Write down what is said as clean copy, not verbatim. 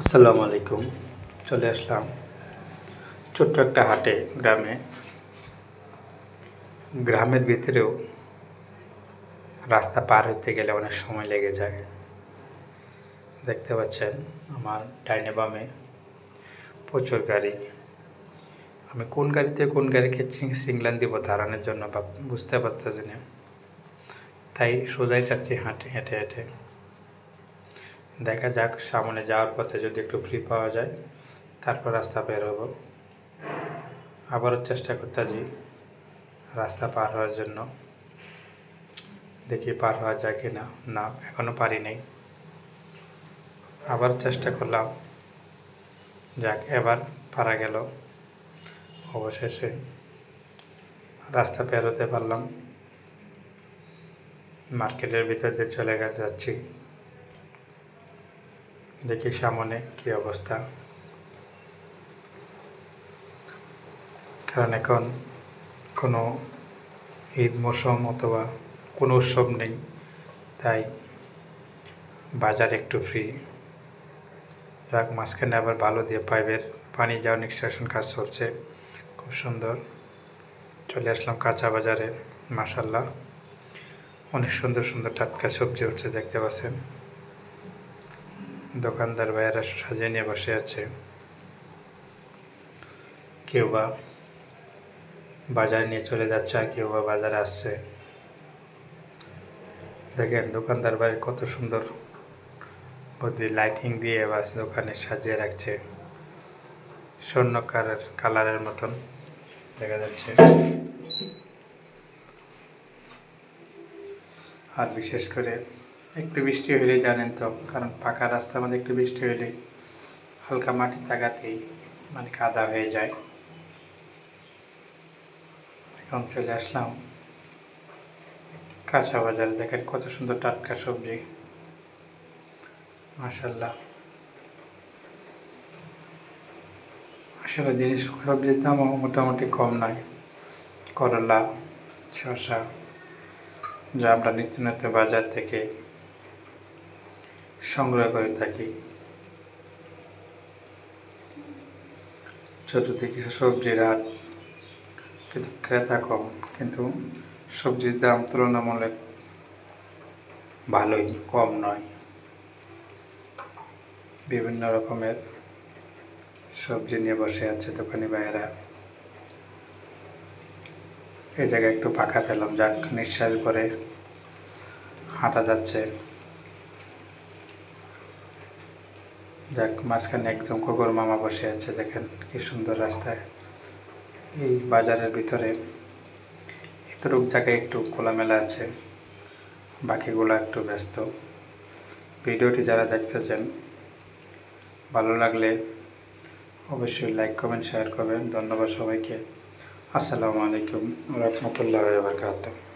আসসালামু আলাইকুম। চলে আসলাম ছোট্ট একটা হাটে গ্রামের ভিতরেও রাস্তা পার হতে গেলে অনেক সময় লেগে যায়। দেখতে পাচ্ছেন আমার ডাইনে বামে প্রচুর গাড়ি। আমি কোন গাড়িতে কোন গাড়িকে সিগন্যাল দিব দাঁড়ানোর জন্য বুঝতে পারতেছি না, তাই সোজাই যাচ্ছি হেঁটে হেঁটে। দেখা যাক সামনে যাওয়ার পথে যদি একটু ফ্রি পাওয়া যায় তারপর রাস্তা বের হব। আবারও চেষ্টা করতেছি রাস্তা পার হওয়ার জন্য, দেখি পার হওয়া যায় কি না। না, এখনও পারি নাই। আবার চেষ্টা করলাম, যাক এবার পারা গেল। অবশেষে রাস্তা বের হতে পারলাম। মার্কেটের ভিতর দিয়ে চলে যাচ্ছি, দেখি সামনে কি অবস্থা। কারণ এখন কোনো ঈদ মৌসুম অথবা কোনো উৎসব নেই, তাই বাজার একটু ফ্রি। যাক, মাঝখানে আবার ভালো দিয়ে পাইপের পানি যাওয়া নিষ্কাশন কাজ চলছে, খুব সুন্দর। চলে আসলাম কাঁচা বাজারে। মাশাল্লাহ, অনেক সুন্দর সুন্দর টাটকা সবজি উঠছে, দেখতে পাচ্ছেন। দোকানদার ভাইয়েরা সাজিয়ে নিয়ে বসে আছে, কেউ বা বাজারে নিয়ে চলে যাচ্ছে আর কেউ বা বাজারে আসছে। দেখেন দোকানদার ভাই কত সুন্দর বুদ্ধি লাইটিং দিয়ে বা দোকানে সাজিয়ে রাখছে, স্বর্ণ কালারের মতন দেখা যাচ্ছে। আর বিশেষ করে একটু বৃষ্টি হলেই জানেন তো, কারণ পাকা রাস্তার মধ্যে একটু বৃষ্টি হলেই হালকা মাটি তাকাতেই কাদা হয়ে যায়। এখন চলে আসলাম কাঁচা বাজার। দেখেন কত সুন্দর টাটকা সবজি, মাশাল্লাহ। আসলে সবজির দামও মোটামুটি কম নয়। করলা, শসা, যা আমরা নিত্য বাজার থেকে সংগ্রহ করে থাকি। চতুর্দিকে সবজির হাট, কিন্তু ক্রেতা কম, কিন্তু সবজির দাম তুলনামূলক ভালোই, কম নয়। বিভিন্ন রকমের সবজি নিয়ে বসে আছে দোকানি ভাইয়েরা। এই জায়গায় একটু ফাঁকা পেলাম, যাক নিঃশ্বাস করে হাঁটা যাচ্ছে। যাক, মাঝখানে একদম কুকুর মামা বসে আছে, দেখেন কি সুন্দর রাস্তায়। এই বাজারের ভিতরে এতটুক জায়গায় একটু খোলামেলা আছে, বাকিগুলো একটু ব্যস্ত। ভিডিওটি যারা দেখতেছেন, ভালো লাগলে অবশ্যই লাইক কমেন্ট শেয়ার করবেন। ধন্যবাদ সবাইকে। আসসালামু আলাইকুম ওয়া রাহমাতুল্লাহি ওয়া বারাকাতুহু।